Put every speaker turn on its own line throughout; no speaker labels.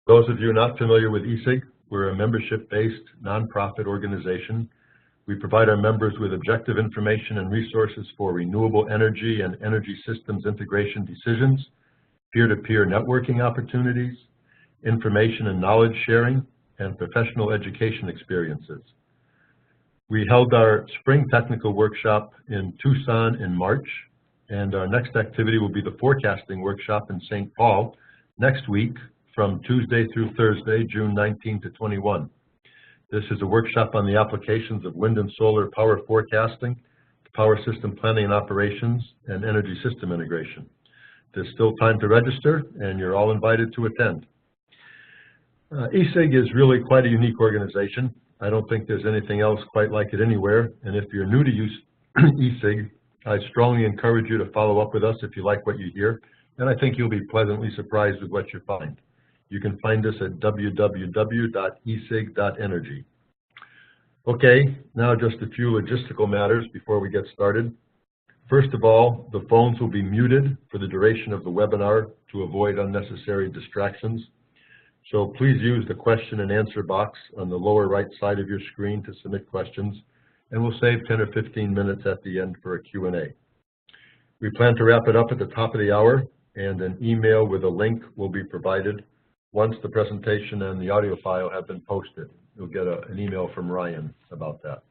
Those of you not familiar with ESIG, we're a membership-based nonprofit organization. We provide our members with objective information and resources for renewable energy and energy systems integration decisions, peer-to-peer networking opportunities, information and knowledge sharing, and professional education experiences. We held our spring technical workshop in Tucson in March, and our next activity will be the forecasting workshop in St. Paul next week from Tuesday through Thursday, June 19 to 21. This is a workshop on the applications of wind and solar power forecasting, power system planning and operations, and energy system integration. There's still time to register, and you're all invited to attend. ESIG is really quite a unique organization. I don't think there's anything else quite like it anywhere, and if you're new to use ESIG, I strongly encourage you to follow up with us if you like what you hear, and I think you'll be pleasantly surprised with what you find. You can find us at www.esig.energy. Okay, now just a few logistical matters before we get started. First of all, the phones will be muted for the duration of the webinar to avoid unnecessary distractions. So please use the question and answer box on the lower right side of your screen to submit questions, and we'll save 10 or 15 minutes at the end for a Q&A. We plan to wrap it up at the top of the hour, and an email with a link will be provided once the presentation and the audio file have been posted. You'll get an email from Ryan about that.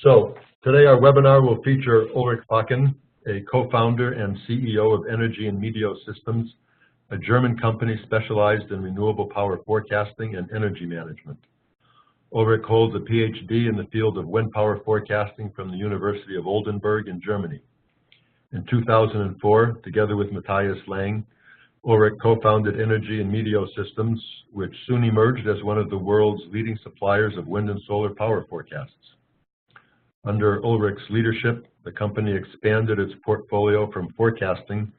So today our webinar will feature Ulrich Focken, a co-founder and CEO of Energy and Meteo Systems, a German company specialized in renewable power forecasting and energy management. Ulrich holds a PhD in the field of wind power forecasting from the University of Oldenburg in Germany. In 2004, together with Matthias Lang, Ulrich co-founded Energy and Meteo Systems, which soon emerged as one of the world's leading suppliers of wind and solar power forecasts. Under Ulrich's leadership, the company expanded its portfolio from forecasting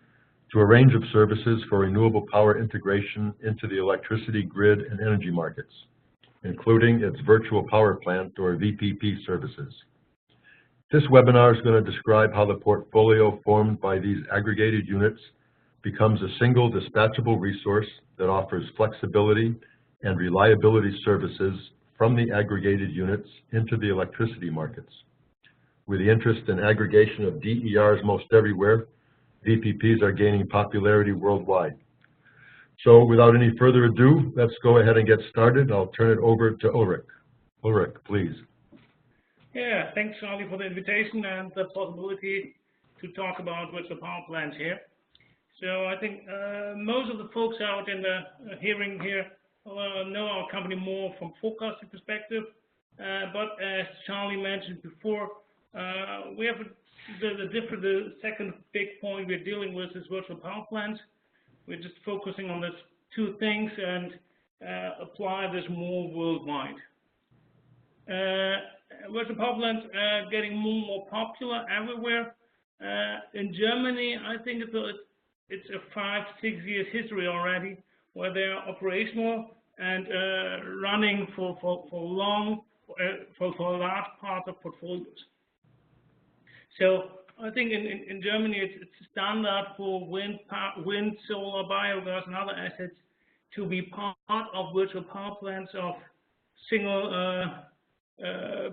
to a range of services for renewable power integration into the electricity grid and energy markets, including its virtual power plant or VPP services. This webinar is going to describe how the portfolio formed by these aggregated units becomes a single dispatchable resource that offers flexibility and reliability services from the aggregated units into the electricity markets. With the interest in aggregation of DERs most everywhere, VPPs are gaining popularity worldwide. So without any further ado, let's go ahead and get started. I'll turn it over to Ulrich. Ulrich, please.
Yeah, thanks, Charlie, for the invitation and the possibility to talk about virtual power plants here. So I think most of the folks out in the hearing here know our company more from forecasting perspective. But as Charlie mentioned before, we have the second big point we're dealing with is virtual power plants. We're just focusing on these two things and apply this more worldwide. Virtual power plants are getting more and more popular everywhere. In Germany, I think it's a 5-6 years history already where they are operational and running for large parts of portfolios. So I think in Germany it's standard for wind, solar, biogas, and other assets to be part of virtual power plants of single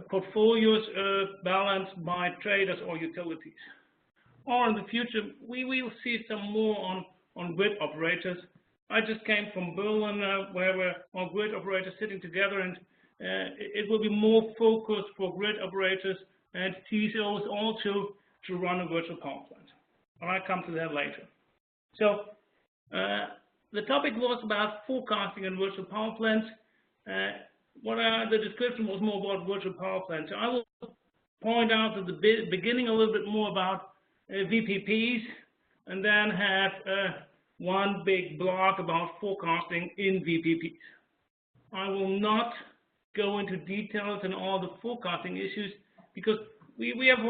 portfolios balanced by traders or utilities. Or in the future, we will see some more on grid operators. I just came from Berlin where we're on grid operators sitting together, and it will be more focused for grid operators and TSOs also to run a virtual power plant. I'll come to that later. So the topic was about forecasting and virtual power plants. The description was more about virtual power plants. So I will point out at the beginning a little bit more about VPPs, and then have one big block about forecasting in VPPs. I will not go into details on all the forecasting issues because we have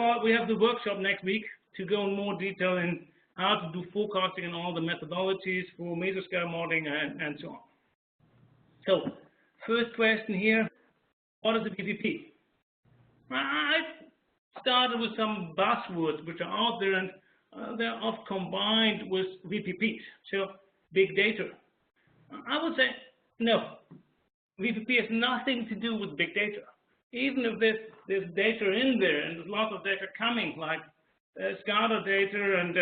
the workshop next week to go in more detail in how to do forecasting and all the methodologies for mesoscale modeling and so on. So first question here, what is a VPP? I started with some buzzwords which are out there, and they're often combined with VPPs. So big data. I would say no. VPP has nothing to do with big data. Even if there's data in there, and there's lots of data coming, like SCADA data and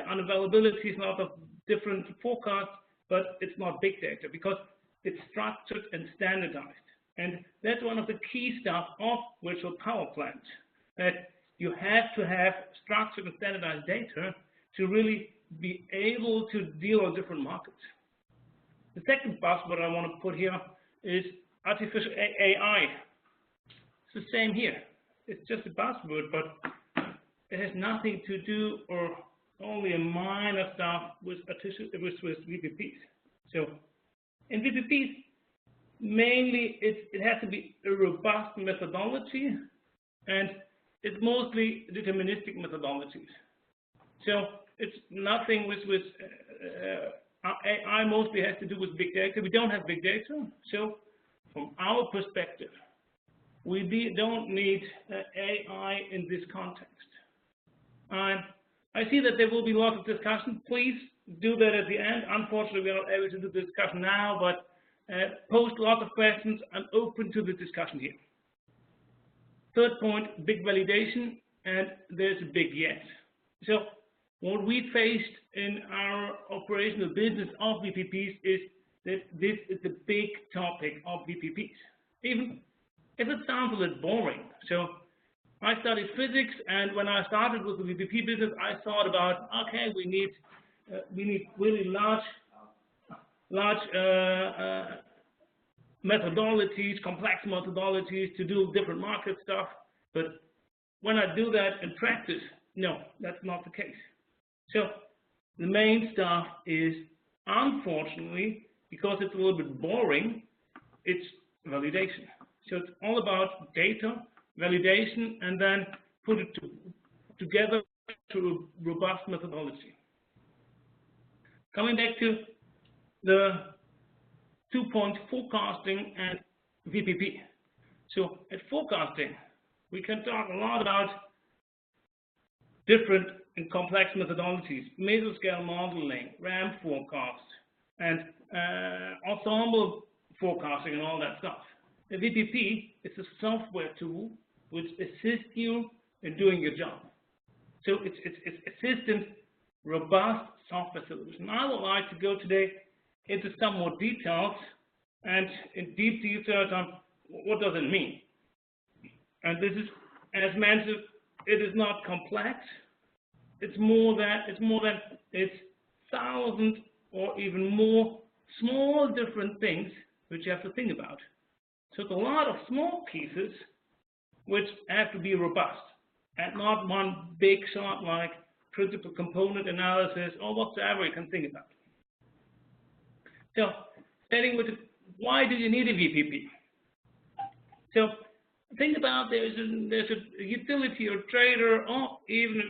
unavailability, a lot of different forecasts, but it's not big data because it's structured and standardized. And that's one of the key stuff of virtual power plants, that you have to have structured and standardized data to really be able to deal with different markets. The second buzzword I want to put here is artificial AI. It's the same here. It's just a buzzword, but it has nothing to do, or only a minor stuff, with VPPs. So in VPPs, mainly it has to be a robust methodology, and it's mostly deterministic methodologies. So it's nothing with AI mostly has to do with big data. We don't have big data, so from our perspective, we don't need AI in this context. I see that there will be lots of discussion. Please do that at the end. Unfortunately, we are not able to do the discussion now, but post lots of questions. I'm open to the discussion here. Third point, big validation, and there's a big yes. So what we faced in our operational business of VPPs is that this is the big topic of VPPs. Even if it sounds a little boring. So I studied physics, and when I started with the VPP business, I thought about, okay, we need really large methodologies, complex methodologies to do different market stuff. But when I do that in practice, no, that's not the case. So the main stuff is, unfortunately, because it's a little bit boring, it's validation. So it's all about data, validation, and then put it together to a robust methodology. Coming back to the 2 point forecasting and VPP. So at forecasting, we can talk a lot about different and complex methodologies, mesoscale modeling, RAM forecast, and ensemble forecasting and all that stuff. The VPP is a software tool which assists you in doing your job. So it's assistant, robust software solution. I would like to go today into some more details, and in deep details on what does it mean. And this is, as mentioned, it is not complex. It's thousands or even more small different things which you have to think about. So it's a lot of small pieces which have to be robust, and not one big shot like principal component analysis or whatsoever you can think about. So starting with why do you need a VPP? So think about there's a utility or trader or even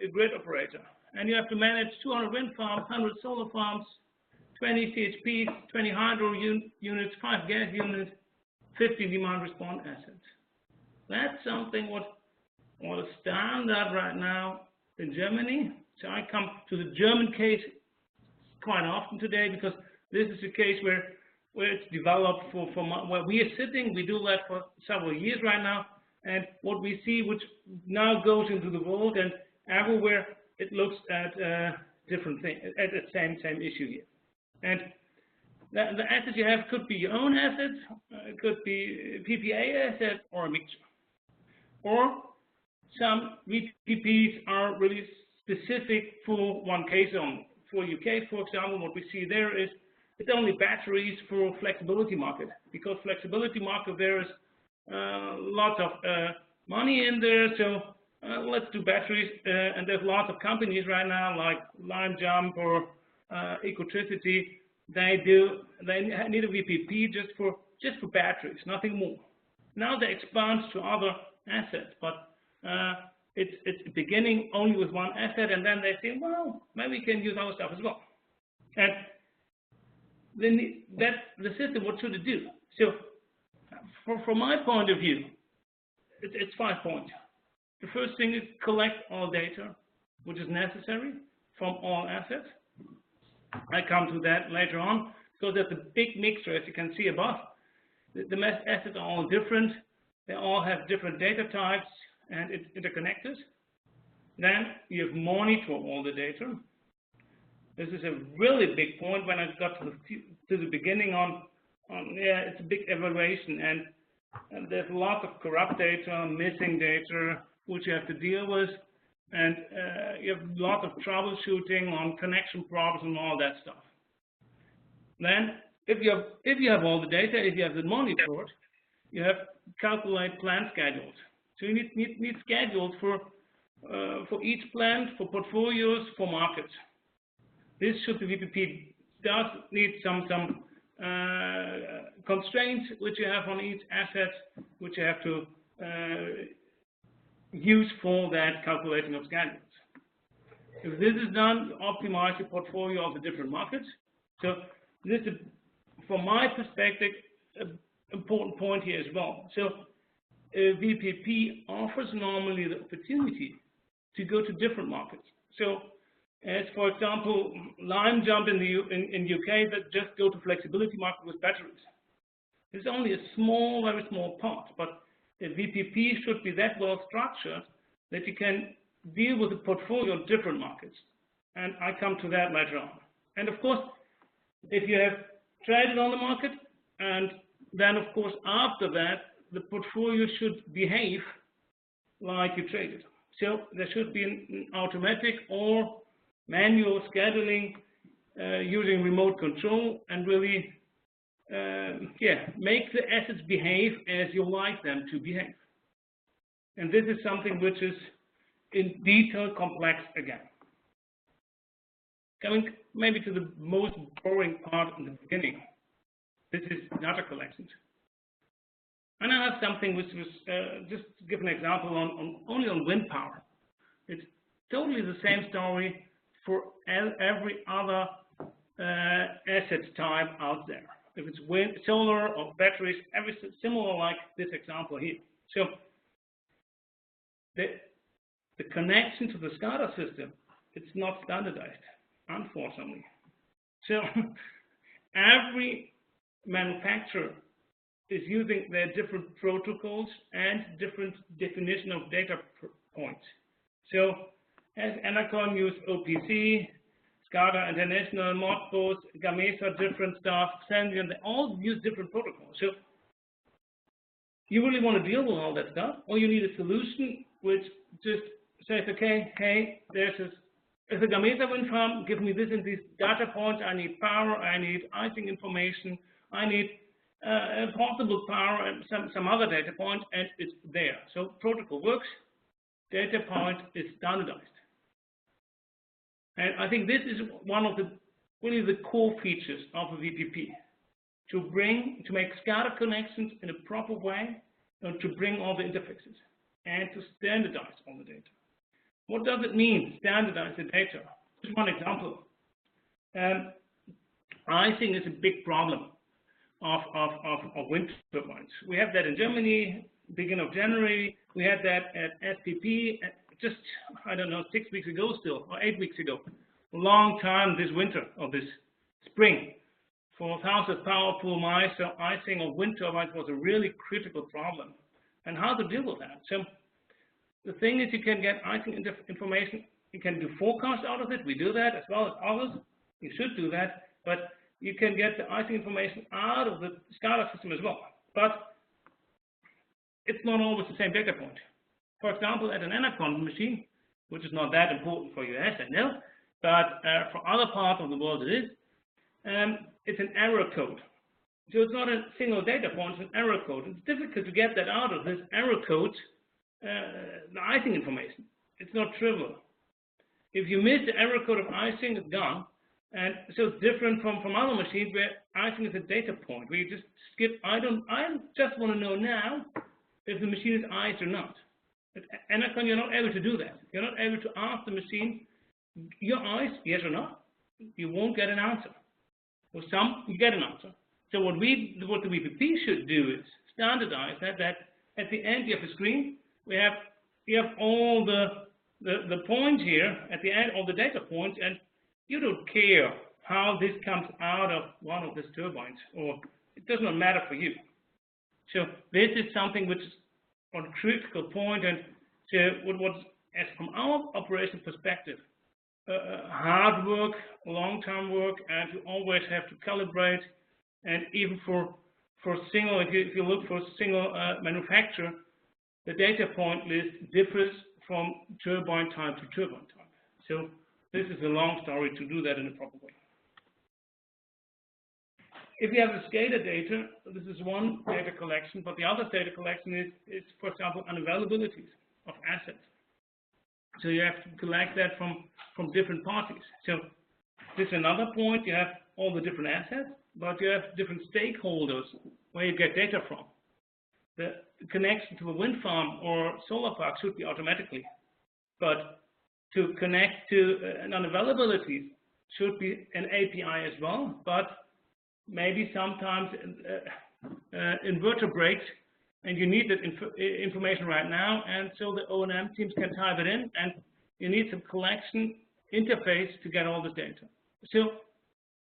a grid operator, and you have to manage 200 wind farms, 100 solar farms, 20 CHPs, 20 hydro units, 5 gas units, 50 demand response assets. That's something what is standard right now in Germany. So I come to the German case quite often today because this is a case where it's developed from where we are sitting. We do that for several years right now, and what we see, which now goes into the world, and everywhere it looks at different things, at the same issue here. And the assets you have could be your own assets, it could be a PPA asset, or a mixture. Or some VPPs are really specific for one case only. For UK, for example, what we see there is it's only batteries for flexibility market, because flexibility market there is lots of money in there. So let's do batteries, and there's lots of companies right now like Lime Jump or Ecotricity. They need a VPP just for batteries, nothing more. Now they expand to other assets, but it's beginning only with one asset, and then they say, well, maybe we can use other stuff as well. And then that's the system. What should it do? So from my point of view, it's 5 points. The first thing is collect all data which is necessary from all assets. I come to that later on, because there's a big mixture, as you can see above. The assets are all different. They all have different data types and it's interconnected. Then you have monitor all the data. This is a really big point. When I got to the beginning on it's a big evaluation, and there's a lot of corrupt data, missing data, which you have to deal with, and you have a lot of troubleshooting on connection problems and all that stuff. Then, if you have all the data, if you have the monitored, you have calculate plant schedules. So you need schedules for each plant, for portfolios, for markets. This should the VPP does need some constraints which you have on each asset, which you have to use for that calculating of schedules. If this is done, optimize your portfolio of the different markets. So this is, from my perspective, an important point here as well. So a VPP offers normally the opportunity to go to different markets. So as for example, Lime Jump in the UK that just go to flexibility market with batteries. It's only a very small part, but the VPP should be that well structured that you can deal with a portfolio of different markets. And I come to that later on. And of course, if you have traded on the market, and then of course after that, the portfolio should behave like you traded. So there should be an automatic or manual scheduling using remote control and really make the assets behave as you like them to behave. And this is something which is in detail complex again. Coming maybe to the most boring part in the beginning. This is data collections. And I have something which was, just to give an example, only on wind power. It's totally the same story for every other asset type out there. If it's wind, solar, or batteries, everything similar like this example here. So the connection to the SCADA system, it's not standardized, unfortunately. So every manufacturer is using their different protocols and different definition of data points. So as Enercon use OPC, SCADA International, Modbus, Gamesa, different stuff, Senvion, they all use different protocols. So you really want to deal with all that stuff, or you need a solution which just says, okay, hey, there's a Gamesa wind farm, give me this and these data points, I need power, I need icing information, I need portable power and some other data points, and it's there. So protocol works, data point is standardized. And I think this is one of the really the core features of a VPP, to make SCADA connections in a proper way, and to bring all the interfaces, and to standardize all the data. What does it mean, standardize the data? Just one example. Icing is a big problem of wind turbines. We have that in Germany, beginning of January. We had that at SPP just, I don't know, 6 weeks ago still, or 8 weeks ago. A long time this winter, or this spring. For thousands of power pool mice, so icing of wind turbines was a really critical problem. And how to deal with that? So the thing is, you can get icing information, you can do forecasts out of it. We do that as well as others. You should do that, but you can get the icing information out of the SCADA system as well. But it's not always the same data point. For example, at an Enercon machine, which is not that important for US, I know, but for other parts of the world it is, it's an error code. So it's not a single data point, it's an error code. It's difficult to get that out of this error code, the icing information. It's not trivial. If you miss the error code of icing, it's gone. And so it's different from other machines where icing is a data point, where you just skip, I just want to know now if the machine is iced or not. At Enercon, you're not able to do that. You're not able to ask the machine, you're iced, yes or no? You won't get an answer. For some, you get an answer. So what the VPP should do is standardize that at the end you have a screen, you have all the points here, at the end all the data points, and you don't care how this comes out of one of these turbines, or it does not matter for you. So this is something which is on a critical point, and so as from our operation perspective, hard work, long-term work, and you always have to calibrate, and even for single, if you look for a single manufacturer, the data point list differs from turbine type to turbine type. So this is a long story to do that in a proper way. If you have the SCADA data, this is one data collection, but the other data collection is for example, unavailabilities of assets. So you have to collect that from different parties. So this is another point. You have all the different assets, but you have different stakeholders where you get data from. The connection to a wind farm or solar park should be automatically, but to connect to non-availabilities should be an API as well, but maybe sometimes inverter breaks and you need that information right now, and so the O&M teams can type it in, and you need some collection interface to get all the data. So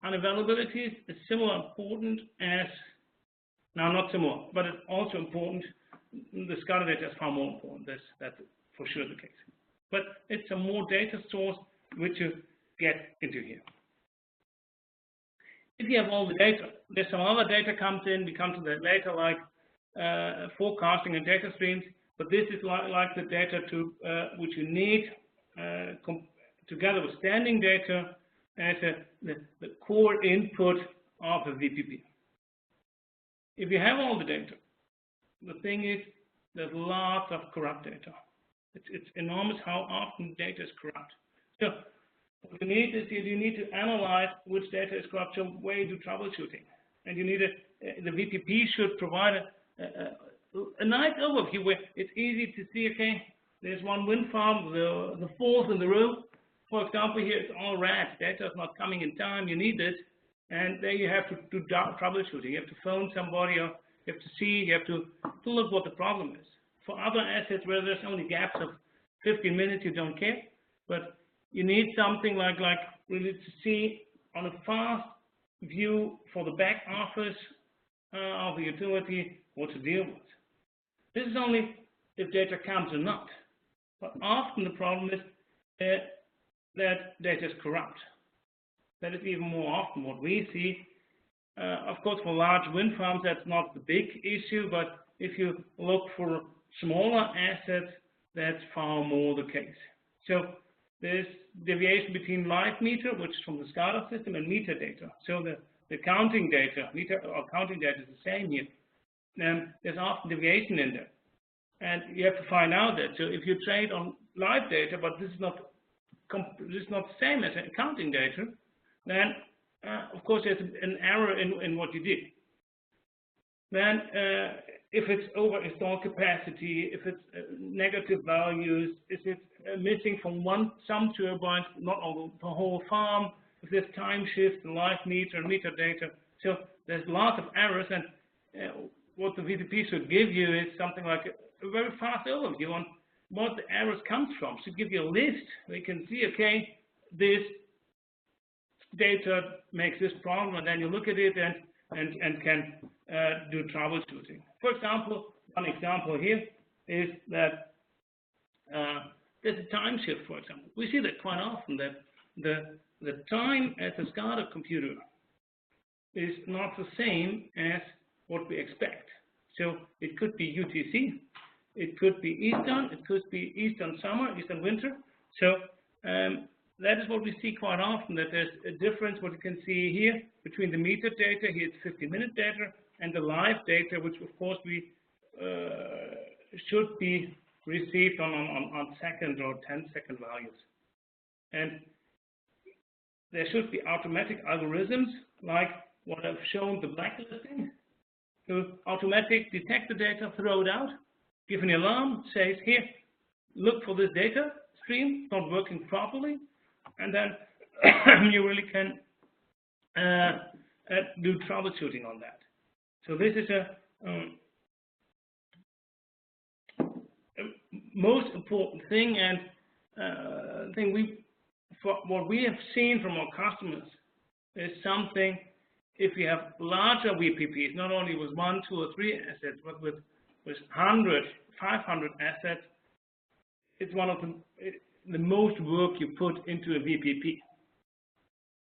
unavailabilities is similar important as, now not similar, but it's also important. The SCADA data is far more important. That's for sure the case. But it's a more data source which you get into here. If you have all the data, there's some other data comes in. We come to that later, like forecasting and data streams. But this is like the data which you need together with standing data as the core input of a VPP. If you have all the data, the thing is there's lots of corrupt data. It's enormous how often data is corrupt. So what you need is you need to analyze which data is corrupt, so where you do troubleshooting. And you need the VPP should provide a nice overview where it's easy to see, okay, there's one wind farm, the fourth in the row. For example, here it's all red. Data is not coming in time. You need this. And then you have to do troubleshooting. You have to phone somebody, or you have to see, you have to look what the problem is. For other assets where there's only gaps of 15 minutes, you don't care. But you need something like really to see on a fast view for the back office of the utility what to deal with. This is only if data comes or not. But often the problem is that data is corrupt. That is even more often what we see. Of course, for large wind farms, that's not the big issue, but if you look for smaller assets, that's far more the case. So there's deviation between live meter, which is from the SCADA system, and meter data. So the counting data, meter or counting data is the same here. There's often deviation in there. And you have to find out that. So if you trade on live data, but this is not the same as counting data, then of course there's an error in what you did. Then if it's over installed capacity, if it's negative values, if it's missing from some turbines, not all the whole farm, if there's time shift in live meter and meter data. So there's lots of errors, and what the VPP should give you is something like a very fast overview on what the errors comes from. Should give you a list where you can see, okay, this data makes this problem, and then you look at it and can do troubleshooting. For example, one example here is that there's a time shift, for example. We see that quite often, that the time at the SCADA computer is not the same as what we expect. So it could be UTC, it could be Eastern, it could be Eastern summer, Eastern winter. So that is what we see quite often, that there's a difference, what you can see here, between the meter data, here it's 15-minute data, and the live data, which of course we should be received on second or 10-second values. And there should be automatic algorithms, like what I've shown, the blacklisting, to automatically detect the data, throw it out, give an alarm, says, here, look for this data stream, not working properly, and then you really can do troubleshooting on that. So this is a most important thing, and what we have seen from our customers, is something, if you have larger VPPs, not only with 1, 2, or 3 assets, but with 100, 500 assets, it's one of the most work you put into a VPP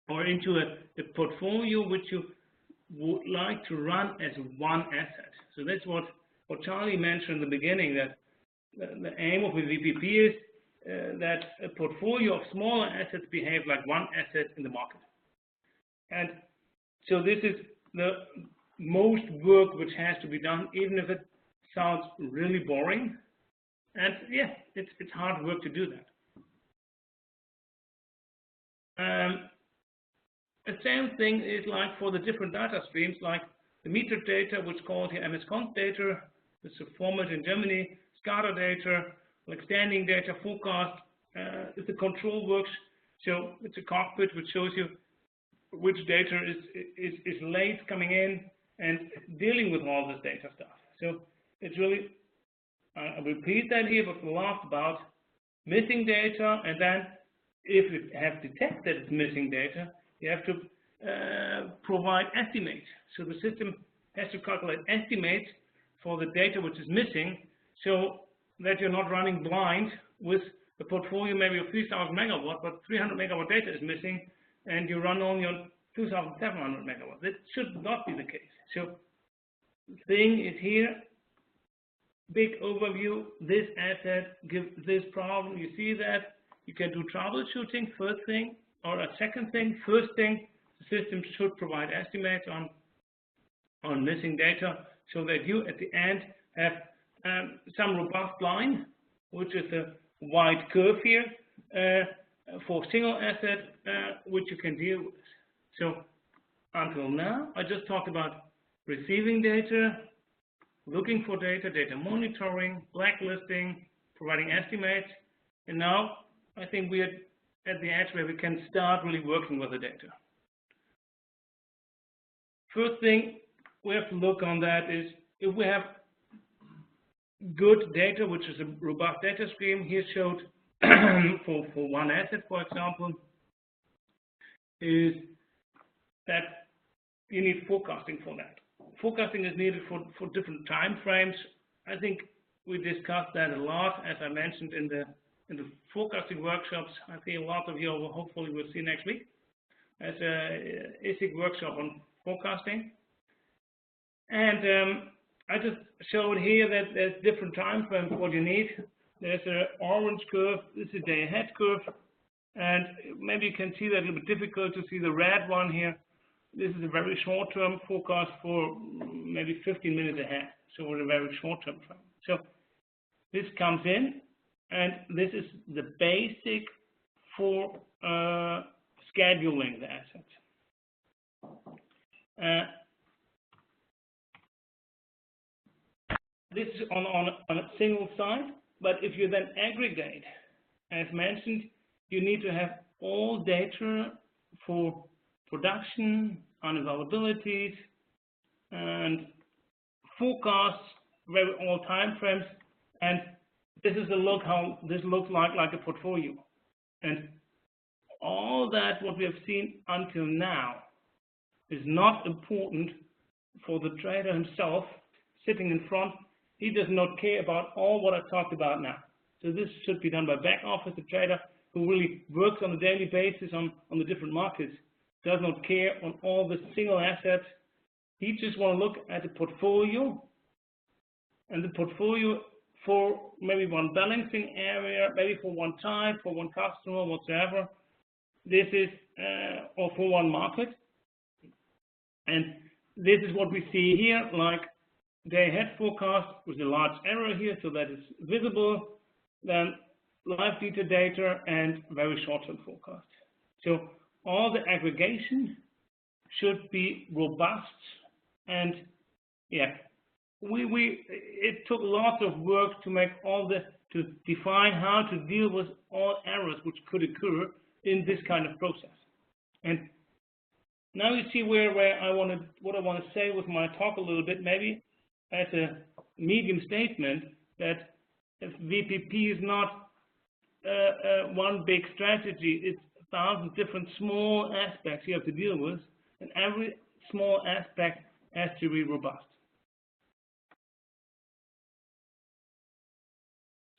or into a portfolio which you would like to run as one asset. So that's what Charlie mentioned in the beginning, that the aim of a VPP is that a portfolio of smaller assets behave like one asset in the market. And so this is the most work which has to be done, even if it sounds really boring. And yeah, it's hard work to do that. The same thing is like for the different data streams, like the meter data, which is called here MS-Cont data. It's a format in Germany. SCADA data, like standing data, forecast. If the control works, so it's a cockpit which shows you which data is late coming in and dealing with all this data stuff. So it's really, I repeat that here, but we laughed about missing data, and then if you have detected it's missing data, you have to provide estimates. So the system has to calculate estimates for the data which is missing, so that you're not running blind with a portfolio maybe of 3,000 megawatt, but 300 megawatt data is missing, and you run only on 2,700 megawatt. That should not be the case. So the thing is here, big overview, this asset gives this problem. You see that you can do troubleshooting, first thing, or a second thing. First thing, the system should provide estimates on missing data, so that you at the end have some robust line, which is a white curve here, for single asset, which you can deal with. So until now, I just talked about receiving data, looking for data, data monitoring, blacklisting, providing estimates, and now I think we're at the edge where we can start really working with the data. First thing we have to look on that is if we have good data, which is a robust data stream, here showed for one asset, for example, is that you need forecasting for that. Forecasting is needed for different time frames. I think we discussed that a lot, as I mentioned in the forecasting workshops. I think a lot of you will hopefully will see next week as a ISIC workshop on forecasting. And I just showed here that there's different time frames what you need. There's an orange curve. This is a day ahead curve, and maybe you can see that a little bit difficult to see the red one here. This is a very short-term forecast for maybe 15 minutes ahead, so we're a very short-term frame. So this comes in, and this is the basic for scheduling the assets. This is on a single site, but if you then aggregate, as mentioned, you need to have all data for production, unavailabilities, and forecasts, all time frames, and this is a look how this looks like a portfolio. And all that what we have seen until now is not important for the trader himself sitting in front. He does not care about all what I've talked about now. So this should be done by back office, the trader who really works on a daily basis on the different markets, does not care on all the single assets. He just want to look at the portfolio, and the portfolio for maybe one balancing area, maybe for one type, for one customer, whatsoever. This is, or for one market. And this is what we see here, like day ahead forecast with a large error here, so that is visible, then live data and very short-term forecast. So all the aggregation should be robust, and yeah, it took lots of work to make to define how to deal with all errors which could occur in this kind of process. And now you see what I want to say with my talk a little bit, maybe as a medium statement, that if VPP is not one big strategy, it's 1,000 different small aspects you have to deal with, and every small aspect has to be robust.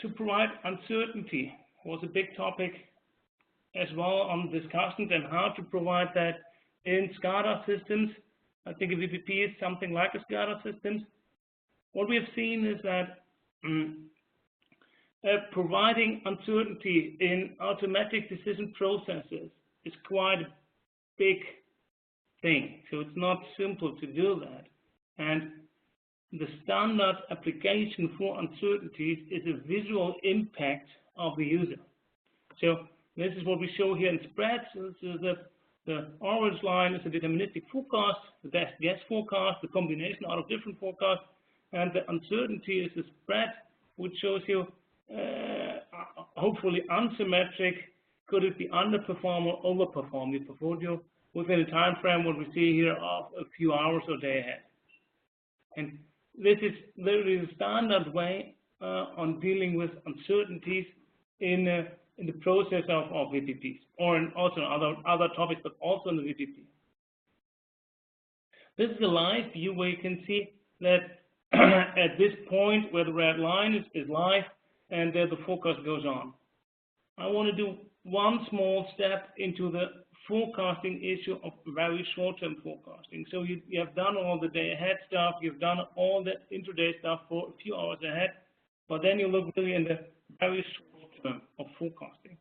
To provide uncertainty was a big topic as well on discussions, and how to provide that in SCADA systems. I think a VPP is something like a SCADA systems. What we have seen is that providing uncertainty in automatic decision processes is quite a big thing. So it's not simple to do that. And the standard application for uncertainties is a visual impact of the user. So this is what we show here in spreads. So the orange line is a deterministic forecast, the best guess forecast, the combination out of different forecasts, and the uncertainty is a spread which shows you hopefully unsymmetric. Could it be underperform or overperform your portfolio within a time frame what we see here of a few hours or day ahead. And this is the standard way on dealing with uncertainties in the process of VPPs, or also other topics, but also in the VPP. This is a live view where you can see that at this point where the red line is live, and there the forecast goes on. I want to do one small step into the forecasting issue of very short-term forecasting. So you have done all the day ahead stuff, you've done all the intraday stuff for a few hours ahead, but then you look really in the very short term of forecasting.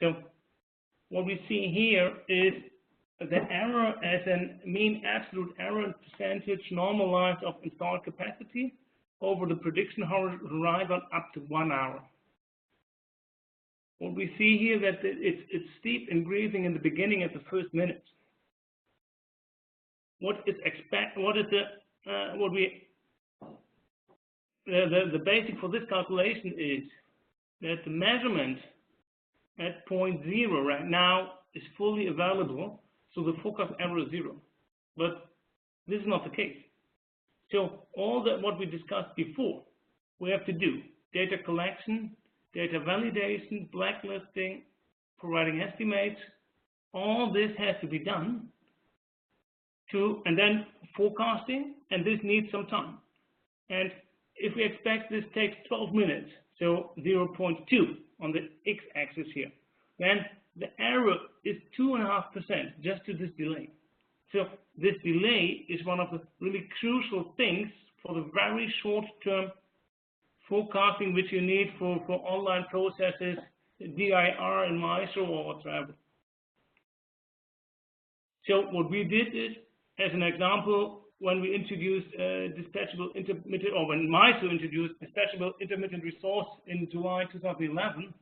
So what we see here is the error as a mean absolute error in percentage normalized of installed capacity over the prediction horizon up to 1 hour. What we see here that it's steep increasing in the beginning at the first minute. The basic for this calculation is that the measurement at point 0 right now is fully available, so the forecast error is 0. But this is not the case. So all that what we discussed before, we have to do data collection, data validation, blacklisting, providing estimates. All this has to be done and then forecasting, and this needs some time. And if we expect this takes 12 minutes, so 0.2 on the x-axis here, then the error is 2.5% just to this delay. So this delay is one of the really crucial things for the very short-term forecasting which you need for online processes, DIR and MISO or whatever. So what we did is, as an example, when we introduced dispatchable intermittent, or when MISO introduced dispatchable intermittent resource in July 2011,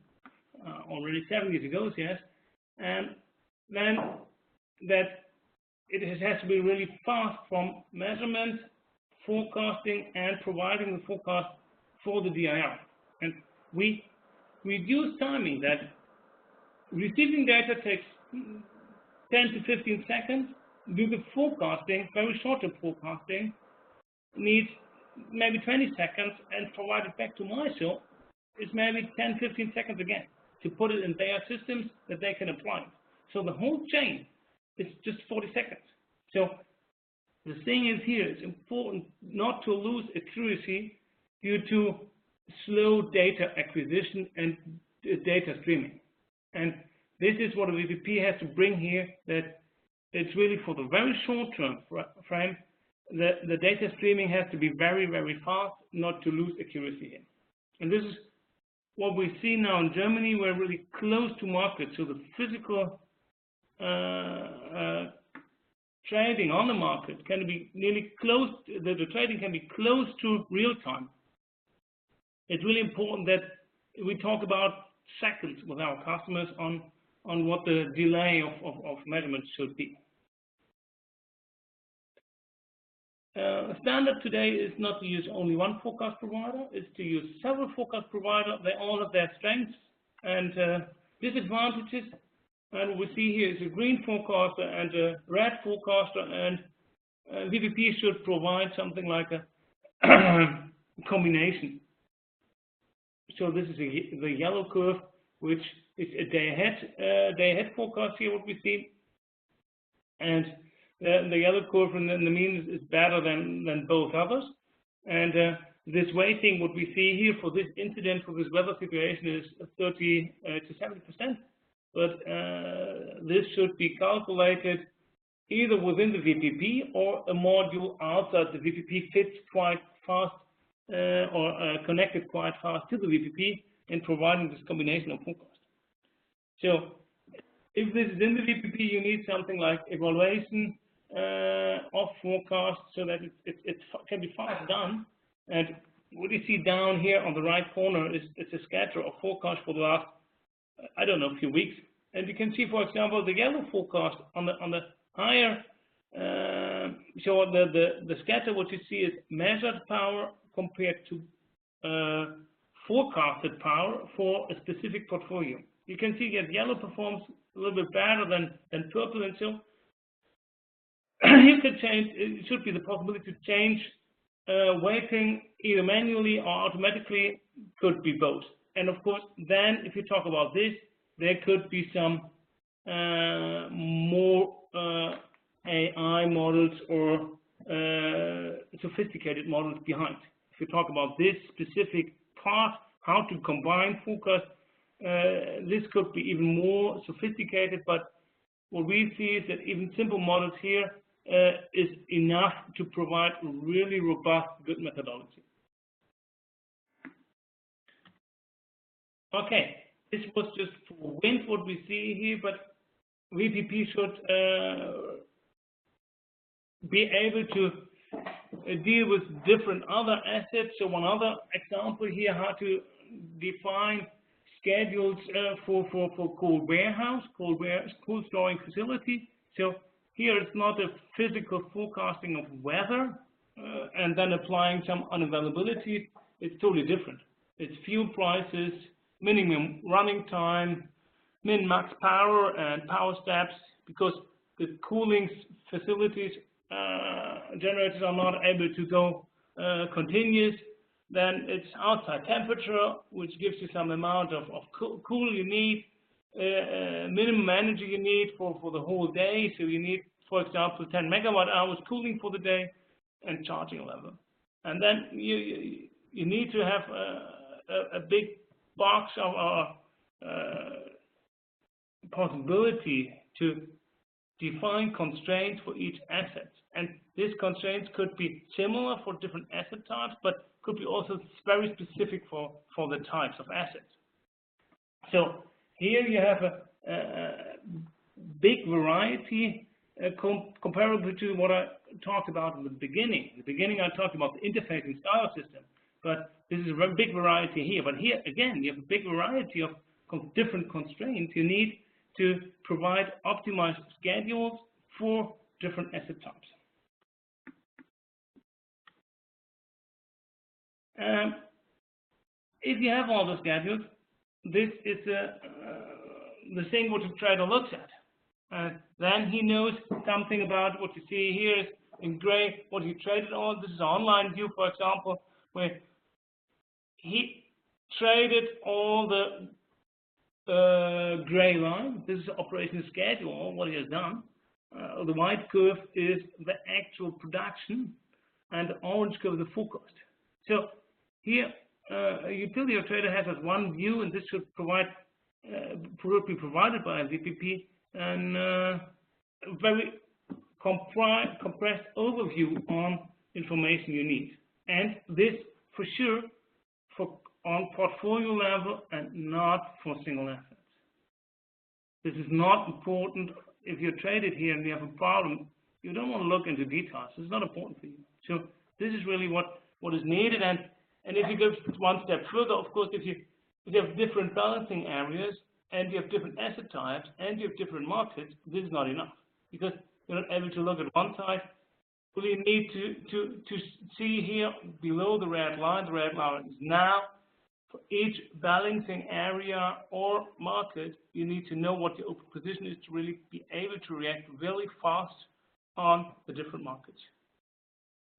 already 7 years ago, yes, and then that it has to be really fast from measurement, forecasting, and providing the forecast for the DIR. And we reduce timing that receiving data takes 10 to 15 seconds. Do the forecasting, very short-term forecasting, needs maybe 20 seconds, and provide it back to MISO is maybe 10, 15 seconds again to put it in their systems that they can apply. So the whole chain is just 40 seconds. So the thing is here, it's important not to lose accuracy due to slow data acquisition and data streaming. And this is what a VPP has to bring here, that it's really for the very short term frame, the data streaming has to be very, very fast, not to lose accuracy in. And this is what we see now in Germany. We're really close to market, so the physical trading on the market can be nearly close, the trading can be close to real time. It's really important that we talk about seconds with our customers on what the delay of measurements should be. Standard today is not to use only one forecast provider, it's to use several forecast providers. They all have their strengths and disadvantages. And what we see here is a green forecaster and a red forecaster, and VPP should provide something like a combination. So this is the yellow curve, which is a day ahead forecast here, what we see. And the yellow curve in the mean is better than both others. And this weighting, what we see here for this incident, for this weather situation, is 30 to 70%. But this should be calculated either within the VPP or a module outside the VPP fits quite fast or connected quite fast to the VPP in providing this combination of forecast. So if this is in the VPP, you need something like evaluation of forecast so that it can be fast done. And what you see down here on the right corner is it's a schedule of forecast for the last, I don't know, few weeks. And you can see, for example, the yellow forecast on the higher, so the scatter, what you see is measured power compared to forecasted power for a specific portfolio. You can see that yellow performs a little bit better than purple, and so you can change. It should be the possibility to change weighting either manually or automatically. Could be both. And of course, then if you talk about this, there could be some more AI models or sophisticated models behind. If you talk about this specific part, how to combine forecast, this could be even more sophisticated, but what we see is that even simple models here is enough to provide really robust, good methodology. Okay, this was just for wind, what we see here, but VPP should be able to deal with different other assets. So one other example here, how to define schedules for cold warehouse, cold storing facility. So here it's not a physical forecasting of weather and then applying some unavailability. It's totally different. It's fuel prices, minimum running time, min-max power and power steps, because the cooling facilities generators are not able to go continuous. Then it's outside temperature, which gives you some amount of cool you need, minimum energy you need for the whole day. So you need, for example, 10 megawatt hours cooling for the day and charging level. And then you need to have a big box of possibility to define constraints for each asset. And these constraints could be similar for different asset types, but could be also very specific for the types of assets. So here you have a big variety comparable to what I talked about in the beginning. In the beginning, I talked about the interfacing style system, but this is a very big variety here. But here, again, you have a big variety of different constraints you need to provide optimized schedules for different asset types. If you have all the schedules, this is the thing what the trader looks at. Then he knows something about what you see here is in gray, what he traded on. This is an online view, for example, where he traded all the gray line. This is the operation schedule, what he has done. The white curve is the actual production, and the orange curve is the forecast. So here, a utility trader has as one view, and this should provide, be provided by a VPP, and a very compressed overview on information you need. And this, for sure, on portfolio level and not for single assets. This is not important. If you trade it here and you have a problem, you don't want to look into details. It's not important for you. So this is really what is needed. And if you go one step further, of course, if you have different balancing areas and you have different asset types and you have different markets, this is not enough, because you're not able to look at one side. Well, you need to see here below the red line. The red line is now for each balancing area or market. You need to know what the open position is to really be able to react really fast on the different markets.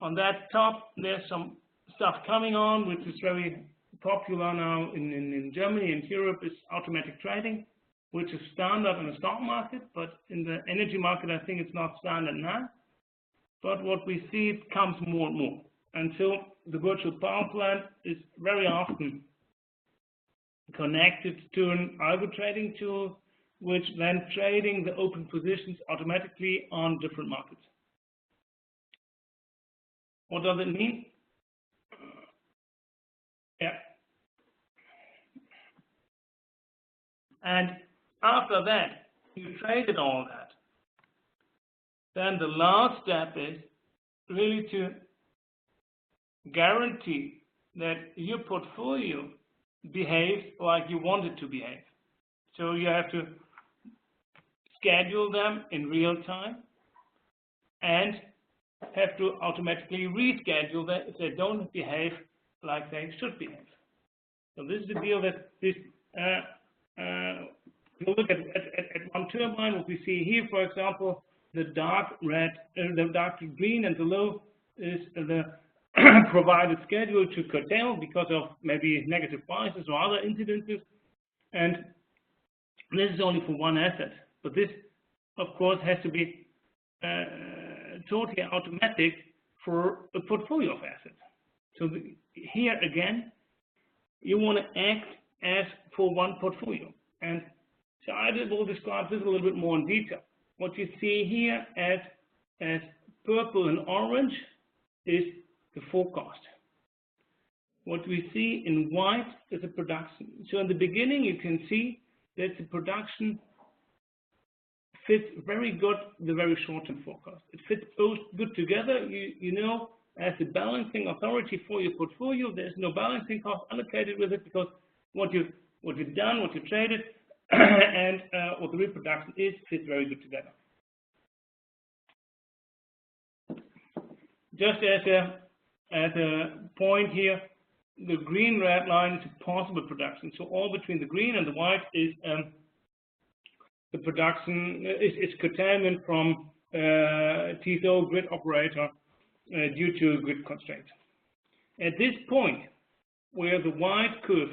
On that top, there's some stuff coming on, which is very popular now in Germany and Europe is automatic trading, which is standard in the stock market, but in the energy market, I think it's not standard now. But what we see, it comes more and more. And so the virtual power plant is very often connected to an algo trading tool, which then trading the open positions automatically on different markets. What does it mean? Yeah. And after that, you traded all that. Then the last step is really to guarantee that your portfolio behaves like you want it to behave. So you have to schedule them in real time and have to automatically reschedule them if they don't behave like they should behave. So this is the deal that this, if you look at one turbine, what we see here, for example, the dark red, the dark green and the low is the provided schedule to curtail because of maybe negative prices or other incidences. And this is only for one asset. But this, of course, has to be totally automatic for a portfolio of assets. So here again, you want to act as for one portfolio. And so I will describe this a little bit more in detail. What you see here as purple and orange is the forecast. What we see in white is the production. So in the beginning, you can see that the production fits very good the very short-term forecast. It fits both good together. You know, as the balancing authority for your portfolio, there's no balancing cost allocated with it because what you've done, what you traded, and what the reproduction is fits very good together. Just as a point here, the green-red line is a possible production. So all between the green and the white is the production is curtailment from TSO grid operator due to grid constraints. At this point, where the white curve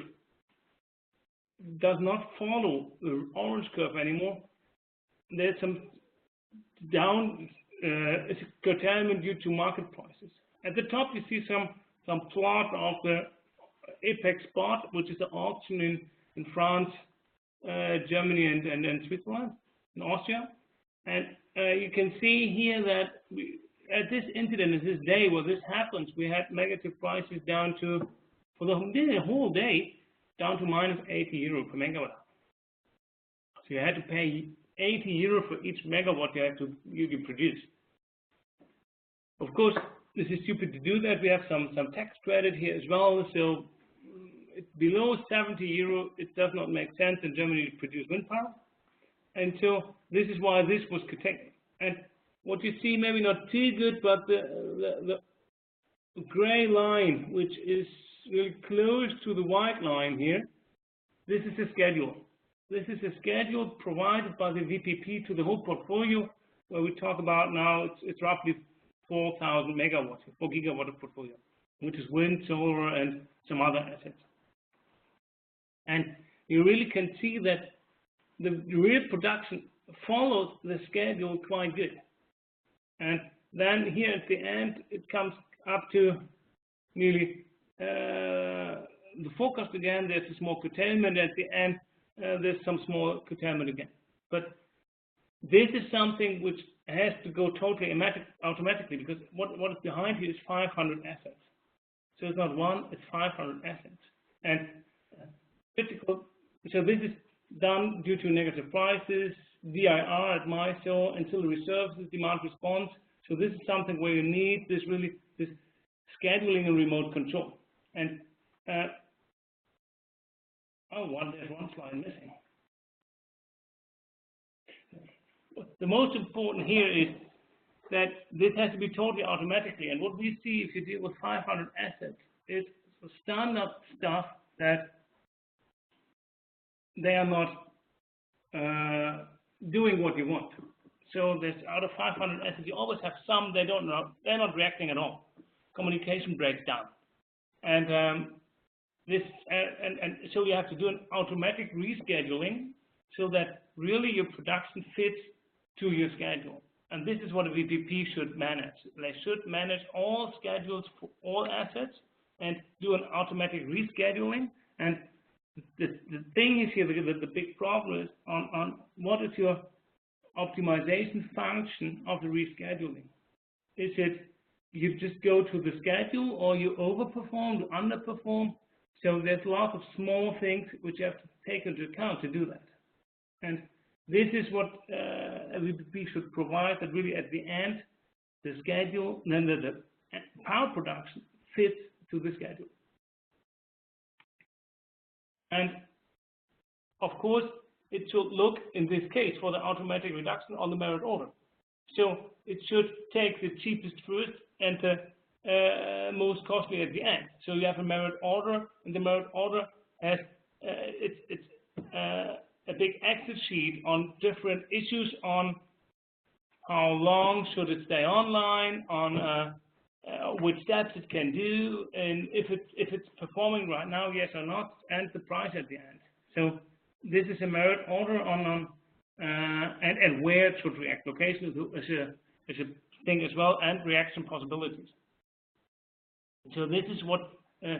does not follow the orange curve anymore, there's some down curtailment due to market prices. At the top, you see some plot of the apex spot, which is the auction in France, Germany, and Switzerland, and Austria. And you can see here that at this incident, at this day where this happens, we had negative prices down to, for the whole day, down to minus 80 euro per megawatt. So you had to pay 80 euro for each megawatt you produce. Of course, this is stupid to do that. We have some tax credit here as well. So below 70 euro, it does not make sense in Germany to produce wind power. And so this is why this was curtailed. And what you see, maybe not too good, but the gray line, which is really close to the white line here, this is a schedule. This is a schedule provided by the VPP to the whole portfolio, where we talk about now it's roughly 4,000 megawatts, 4 gigawatt of portfolio, which is wind, solar, and some other assets. And you really can see that the real production follows the schedule quite good. And then here at the end, it comes up to nearly the forecast again. There's a small curtailment at the end. There's some small curtailment again. But this is something which has to go totally automatically, because what is behind here is 500 assets. So it's not one, it's 500 assets. And critical. So this is done due to negative prices, DIR at MISO, ancillary services, demand response. So this is something where you need this scheduling and remote control. And there's one slide missing. The most important here is that this has to be totally automatically. And what we see if you deal with 500 assets is standard stuff that they are not doing what you want. So there's out of 500 assets, you always have some they don't know, they're not reacting at all. Communication breaks down. And this, and so you have to do an automatic rescheduling so that really your production fits to your schedule. And this is what a VPP should manage. They should manage all schedules for all assets and do an automatic rescheduling. And the thing is here, the big problem is on what is your optimization function of the rescheduling. Is it you just go to the schedule, or you overperform, you underperform? So there's lots of small things which you have to take into account to do that. And this is what a VPP should provide, that really at the end, the schedule, then the power production fits to the schedule. And of course, it should look, in this case, for the automatic reduction on the merit order. So it should take the cheapest first and the most costly at the end. So you have a merit order, and the merit order has it's a big Excel sheet on different issues, on how long should it stay online, on which steps it can do, and if it's performing right now, yes or not, and the price at the end. So this is a merit order on and where it should react. Location is a thing as well, and reaction possibilities. So this is what a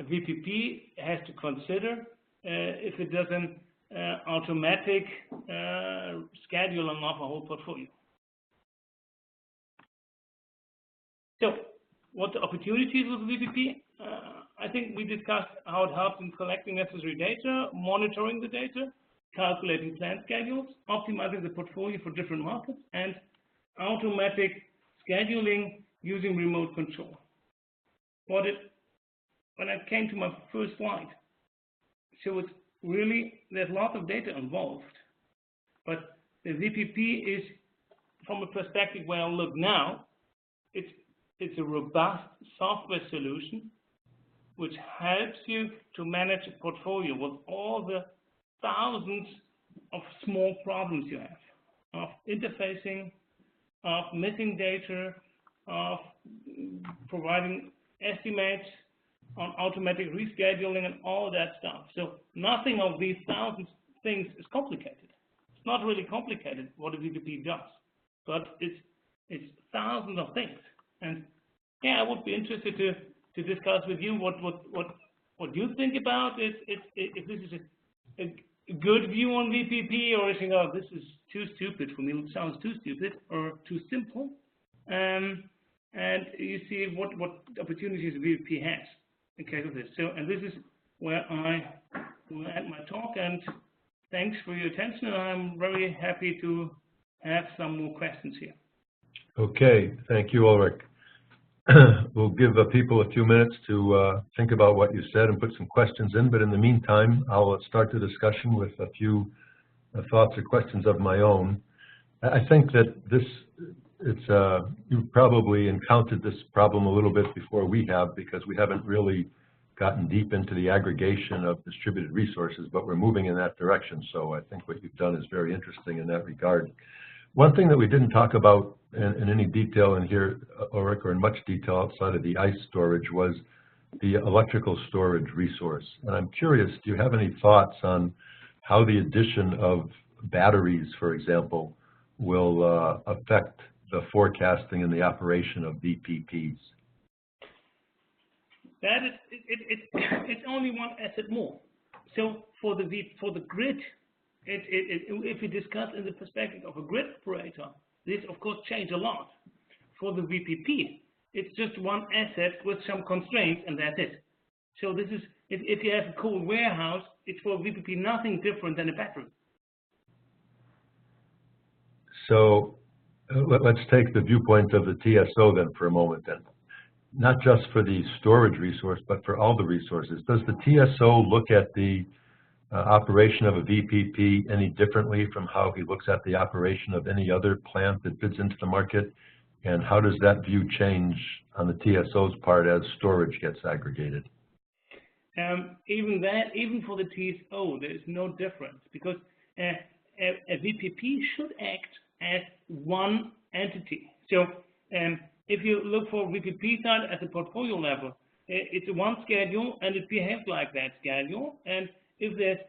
VPP has to consider if it does an automatic scheduling of a whole portfolio. So, what the opportunities with VPP? I think we discussed how it helps in collecting necessary data, monitoring the data, calculating plant schedules, optimizing the portfolio for different markets, and automatic scheduling using remote control. When I came to my first slide, so it's really, there's lots of data involved, but the VPP is, from a perspective where I look now, it's a robust software solution which helps you to manage a portfolio with all the thousands of small problems you have, of interfacing, of missing data, of providing estimates, on automatic rescheduling, and all that stuff. So nothing of these thousands of things is complicated. It's not really complicated what a VPP does, but it's thousands of things. And yeah, I would be interested to discuss with you what you think about it. If this is a good view on VPP, or if you think, oh, this is too stupid for me, it sounds too stupid or too simple. And you see what opportunities VPP has in case of this. So, and this is where I will end my talk, and thanks for your attention. I'm very happy to have some more questions here.
Okay, thank you, Ulrich. We'll give people a few minutes to think about what you said and put some questions in, but in the meantime, I'll start the discussion with a few thoughts or questions of my own. I think that you've probably encountered this problem a little bit before we have, because we haven't really gotten deep into the aggregation of distributed resources, but we're moving in that direction. So I think what you've done is very interesting in that regard. One thing that we didn't talk about in any detail in here, Ulrich, or in much detail outside of the ice storage, was the electrical storage resource. And I'm curious, do you have any thoughts on how the addition of batteries, for example, will affect the forecasting and the operation of VPPs?
That is, it's only one asset more. So for the grid, if we discuss in the perspective of a grid operator, this of course changes a lot. For the VPP, it's just one asset with some constraints, and that's it. So this is, if you have a cold warehouse, it's for VPP nothing different than a battery. So
let's take the viewpoint of the TSO then for a moment then. Not just for the storage resource, but for all the resources. Does the TSO look at the operation of a VPP any differently from how he looks at the operation of any other plant that fits into the market? And how does that view change on the TSO's part as storage gets aggregated?
Even for the TSO, there is no difference, because a VPP should act as one entity. So if you look for VPP side at the portfolio level, it's one schedule and it behaves like that schedule. And if there's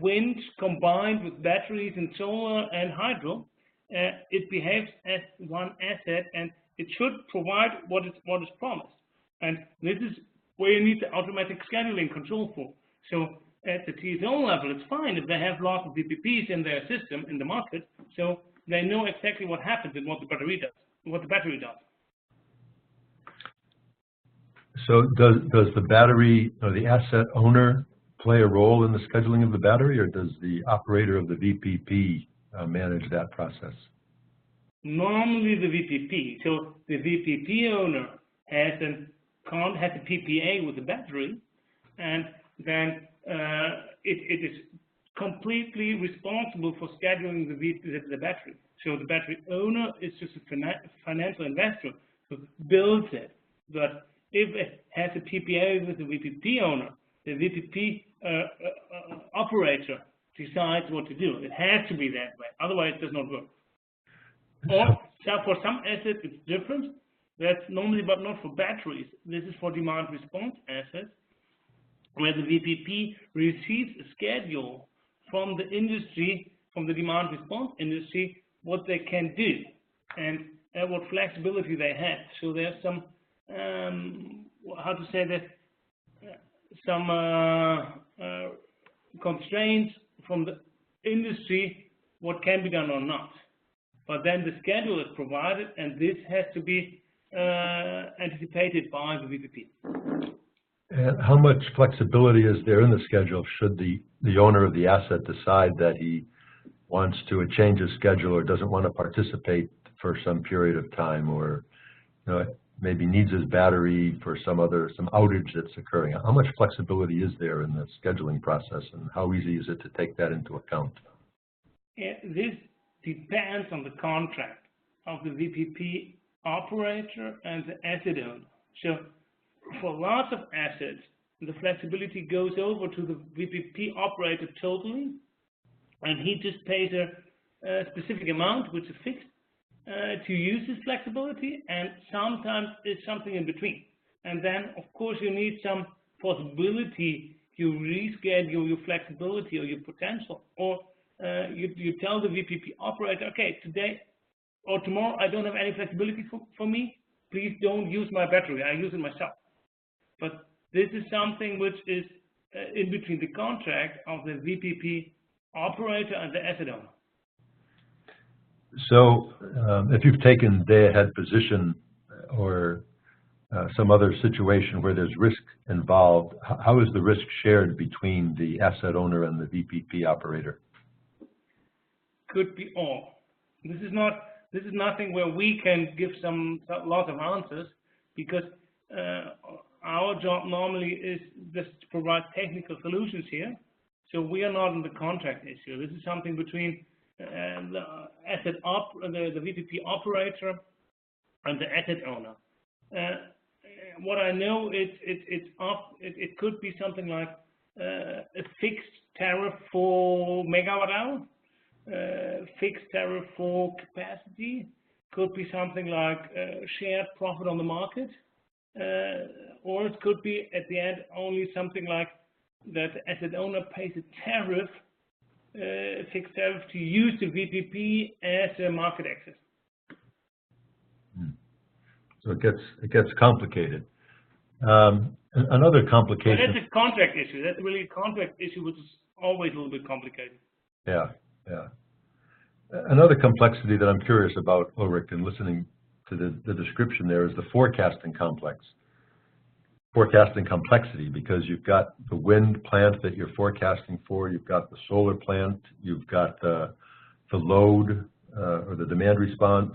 wind combined with batteries and solar and hydro, it behaves as one asset, and it should provide what is promised. And this is where you need the automatic scheduling control for. So at the TSO level, it's fine if they have lots of VPPs in their system in the market, so they know exactly what happens and what the battery does.
So does the battery or the asset owner play a role in the scheduling of the battery, or does the operator of the VPP manage that process?
Normally the VPP. So the VPP owner has a PPA with the battery, and then it is completely responsible for scheduling the battery. So the battery owner is just a financial investor who builds it. But if it has a PPA with the VPP owner, the VPP operator decides what to do. It has to be that way, otherwise it does not work. Or for some assets it's different. That's normally, but not for batteries. This is for demand response assets, where the VPP receives a schedule from the industry, from the demand response industry, what they can do and what flexibility they have. So there's some, some constraints from the industry, what can be done or not. But then the schedule is provided, and this has to be anticipated by the VPP.
And how much flexibility is there in the schedule should the owner of the asset decide that he wants to change his schedule or doesn't want to participate for some period of time, or maybe needs his battery for some outage that's occurring? How much flexibility is there in the scheduling process, and how easy is it to take that into account?
This depends on the contract of the VPP operator and the asset owner. So for lots of assets, the flexibility goes over to the VPP operator totally, and he just pays a specific amount, which is fixed, to use his flexibility, and sometimes it's something in between. And then, of course, you need some possibility you reschedule your flexibility or your potential, or you tell the VPP operator, okay, today or tomorrow I don't have any flexibility for me, please don't use my battery, I use it myself. But this is something which is in between the contract of the VPP operator and the asset owner.
So if you've taken day-ahead position or some other situation where there's risk involved, how is the risk shared between the asset owner and the VPP operator?
Could be all. This is nothing where we can give lots of answers, because our job normally is just to provide technical solutions here. So we are not in the contract issue. This is something between the VPP operator and the asset owner. What I know is it could be something like a fixed tariff for megawatt hour, fixed tariff for capacity, could be something like shared profit on the market, or it could be at the end only something like that the asset owner pays a tariff, fixed tariff, to use the VPP as a market access.
So it gets complicated. Another complication.
But that's a contract issue. That's really a contract issue, which is always a little bit complicated.
Yeah. Another complexity that I'm curious about, Ulrich, and listening to the description there, is the forecasting complexity, because you've got the wind plant that you're forecasting for, you've got the solar plant, you've got the load or the demand response,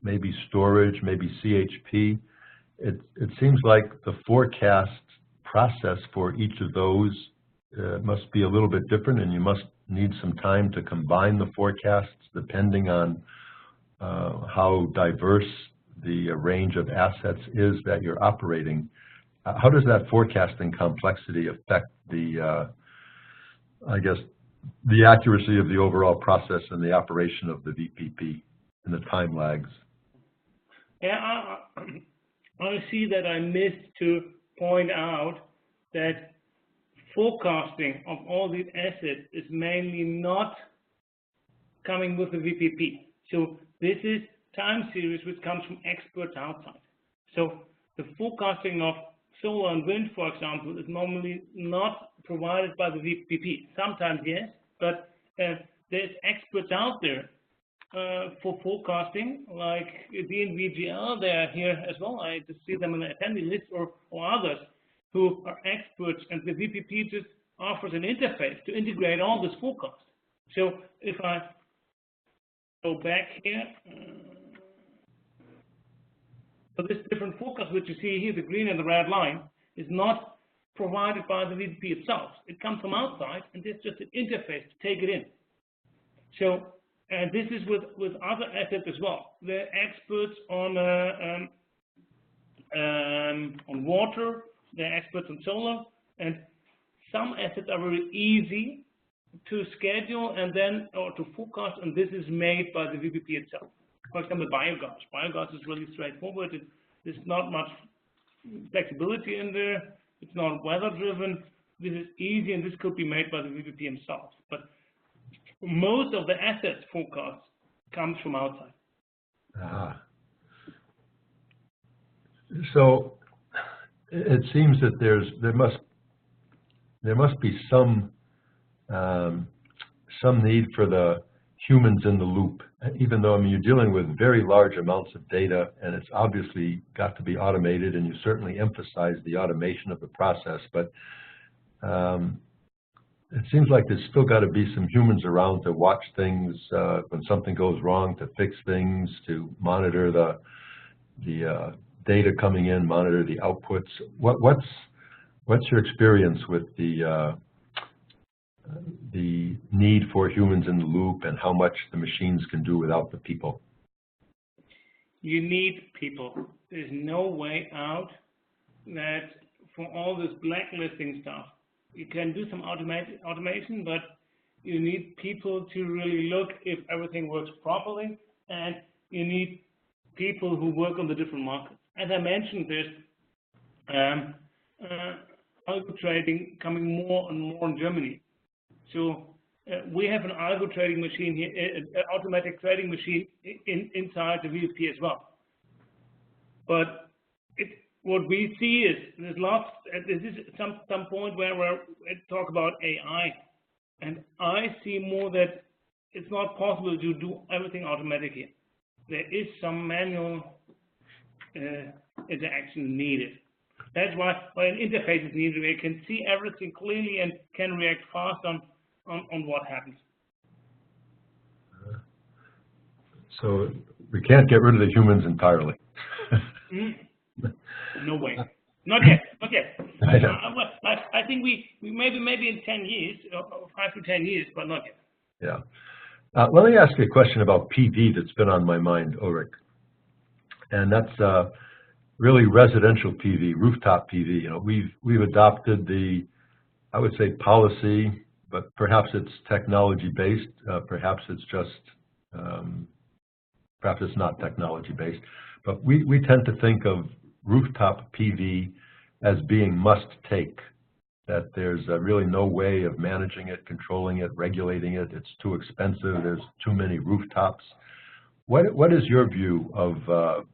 maybe storage, maybe CHP. It seems like the forecast process for each of those must be a little bit different, and you must need some time to combine the forecasts depending on how diverse the range of assets is that you're operating. How does that forecasting complexity affect the accuracy of the overall process and the operation of the VPP and the time lags?
Yeah, I see that I missed to point out that forecasting of all these assets is mainly not coming with the VPP. So this is time series which comes from experts outside. So the forecasting of solar and wind, for example, is normally not provided by the VPP. Sometimes yes, but there's experts out there for forecasting, like DNVGL, they are here as well. I just see them in the attendee list, or others who are experts, and the VPP just offers an interface to integrate all this forecast. So if I go back here, so this different forecast, which you see here, the green and the red line, is not provided by the VPP itself. It comes from outside, and there's just an interface to take it in. So, and this is with other assets as well. They're experts on water, they're experts on solar, and some assets are very easy to schedule and then, or to forecast, and this is made by the VPP itself. For example, biogas. Biogas is really straightforward. There's not much flexibility in there. It's not weather-driven. This is easy, and this could be made by the VPP himself. But most of the assets forecast comes from outside.
So it seems that there must be some need for the humans in the loop, even though, I mean, you're dealing with very large amounts of data, and it's obviously got to be automated, and you certainly emphasize the automation of the process, but it seems like there's still got to be some humans around to watch things when something goes wrong, to fix things, to monitor the data coming in, monitor the outputs. What's your experience with the need for humans in the loop, and how much the machines can do without the people?
You need people. There's no way out that for all this blacklisting stuff, you can do some automation, but you need people to really look if everything works properly, and you need people who work on the different markets. As I mentioned, there's algo trading coming more and more in Germany. So we have an algo trading machine here, an automatic trading machine inside the VPP as well. But what we see is there's lots. This is some point where we talk about AI, and I see more that it's not possible to do everything automatically. There is some manual interaction needed. That's why an interface is needed, where you can see everything clearly and can react fast on what happens.
So we can't get rid of the humans entirely.
No way. Not yet. Not yet. I think we maybe in 10 years, or 5 to 10 years, but not yet.
Yeah. Let me ask you a question about PV that's been on my mind, Ulrich. And that's really residential PV, rooftop PV. You know, we've adopted the, I would say, policy, but perhaps it's technology based. Perhaps it's just, perhaps it's not technology based. But we tend to think of rooftop PV as being must take, that there's really no way of managing it, controlling it, regulating it. It's too expensive. There's too many rooftops. What is your view of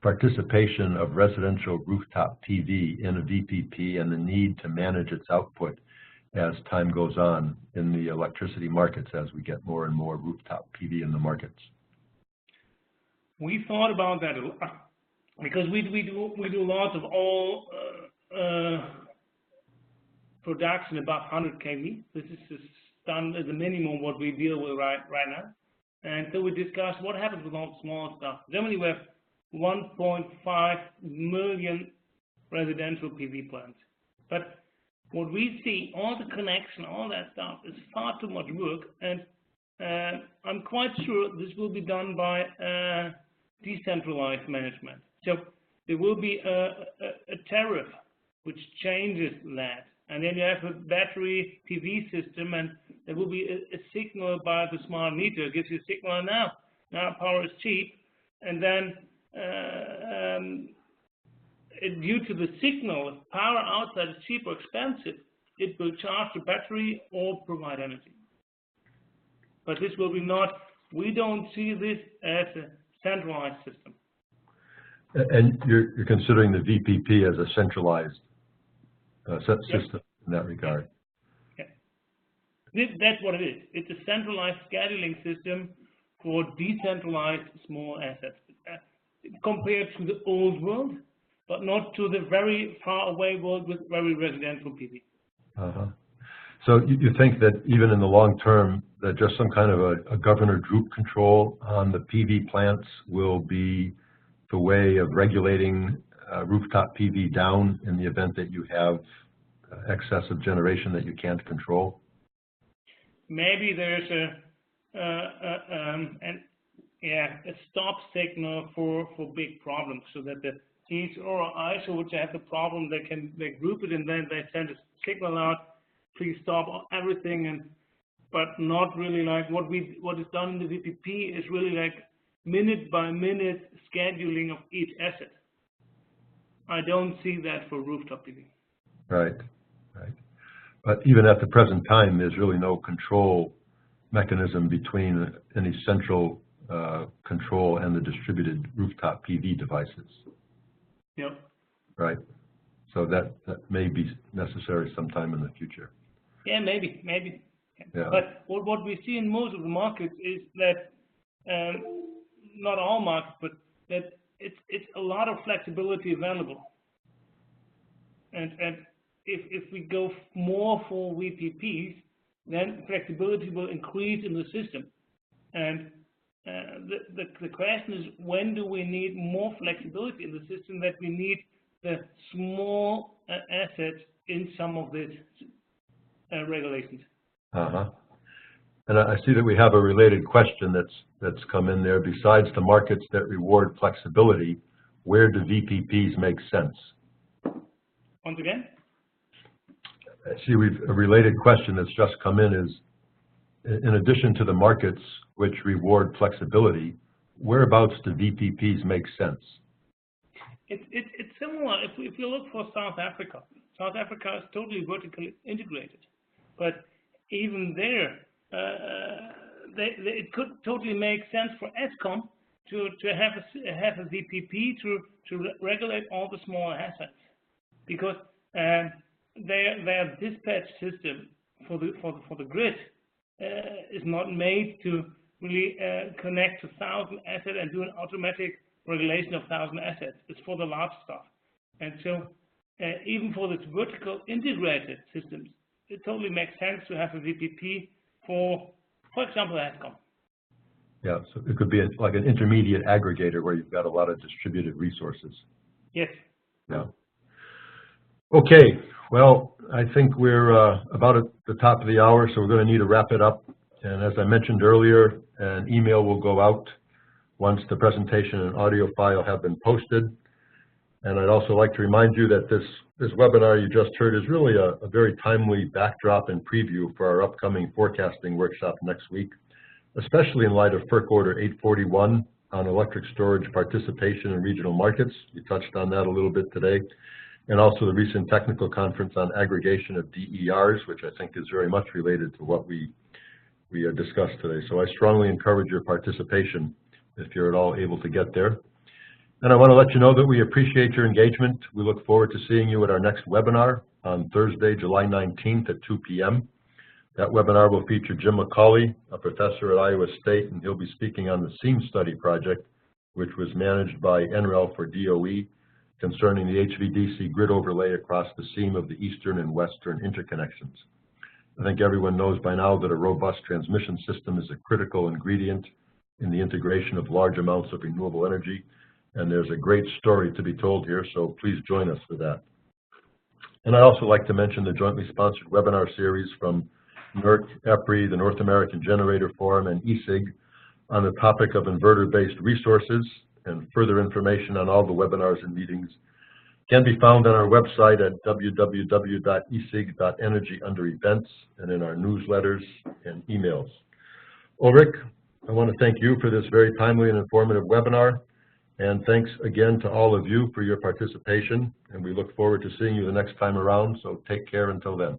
participation of residential rooftop PV in a VPP and the need to manage its output as time goes on in the electricity markets, as we get more and more rooftop PV in the markets?
We thought about that a lot, because we do lots of all production above 100 kV. This is just done as a minimum what we deal with right now. And so we discussed what happens with all the small stuff. Germany, we have 1.5 million residential PV plants. But what we see, all the connection, all that stuff, is far too much work. And I'm quite sure this will be done by decentralized management. So there will be a tariff which changes that. And then you have a battery PV system, and there will be a signal by the smart meter. It gives you a signal now power is cheap. And then due to the signal, if power outside is cheap or expensive, it will charge the battery or provide energy. But this will be not, we don't see this as a centralized system.
And you're considering the VPP as a centralized system in that regard?
Yeah. That's what it is. It's a centralized scheduling system for decentralized small assets. Compared to the old world, but not to the very far away world with very residential PV.
So you think that even in the long term, that just some kind of a governor group control on the PV plants will be the way of regulating rooftop PV down in the event that you have excessive generation that you can't control?
Maybe there's a stop signal for big problems, so that the heat or ISO, which have the problem, they group it and then they send a signal out, please stop everything, but not really like what is done in the VPP is really like minute by minute scheduling of each asset. I don't see that for rooftop PV.
Right. But even at the present time, there's really no control mechanism between any central control and the distributed rooftop PV devices.
Yep.
Right. So that may be necessary sometime in the future.
Yeah, maybe.
Yeah.
But what we see in most of the markets is that, not all markets, but that it's a lot of flexibility available. And if we go more for VPPs, then flexibility will increase in the system. And the question is, when do we need more flexibility in the system that we need the small assets in some of these regulations?
And I see that we have a related question that's come in there. Besides the markets that reward flexibility, where do VPPs make sense?
Once again?
I see a related question that's just come in is, in addition to the markets which reward flexibility, whereabouts do VPPs make sense?
It's similar. If you look for South Africa is totally vertically integrated, but even there, it could totally make sense for ESCOM to have a VPP to regulate all the small assets, because their dispatch system for the grid is not made to really connect to 1,000 assets and do an automatic regulation of 1,000 assets. It's for the large stuff. And so even for this vertical integrated systems, it totally makes sense to have a VPP for example, ESCOM.
Yeah, so it could be like an intermediate aggregator where you've got a lot of distributed resources.
Yes.
Yeah. Okay, well, I think we're about at the top of the hour, so we're going to need to wrap it up. And as I mentioned earlier, an email will go out once the presentation and audio file have been posted. And I'd also like to remind you that this webinar you just heard is really a very timely backdrop and preview for our upcoming forecasting workshop next week, especially in light of FERC Order 841 on electric storage participation in regional markets. You touched on that a little bit today. And also the recent technical conference on aggregation of DERs, which I think is very much related to what we discussed today. So I strongly encourage your participation if you're at all able to get there. And I want to let you know that we appreciate your engagement. We look forward to seeing you at our next webinar on Thursday, July 19th at 2 p.m. That webinar will feature Jim McCauley, a professor at Iowa State, and he'll be speaking on the SEAM study project, which was managed by NREL for DOE, concerning the HVDC grid overlay across the seam of the eastern and western interconnections. I think everyone knows by now that a robust transmission system is a critical ingredient in the integration of large amounts of renewable energy, and there's a great story to be told here, so please join us for that. And I'd also like to mention the jointly sponsored webinar series from NERC, EPRI, the North American Generator Forum, and ESIG on the topic of inverter-based resources, and further information on all the webinars and meetings can be found on our website at www.esig.energy under events and in our newsletters and emails. Ulrich, I want to thank you for this very timely and informative webinar. And thanks again to all of you for your participation, and we look forward to seeing you the next time around, so take care until then.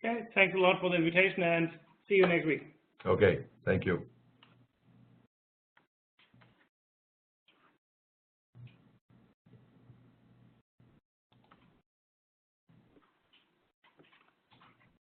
Okay, thanks a lot for the invitation, and see you next week.
Okay, thank you.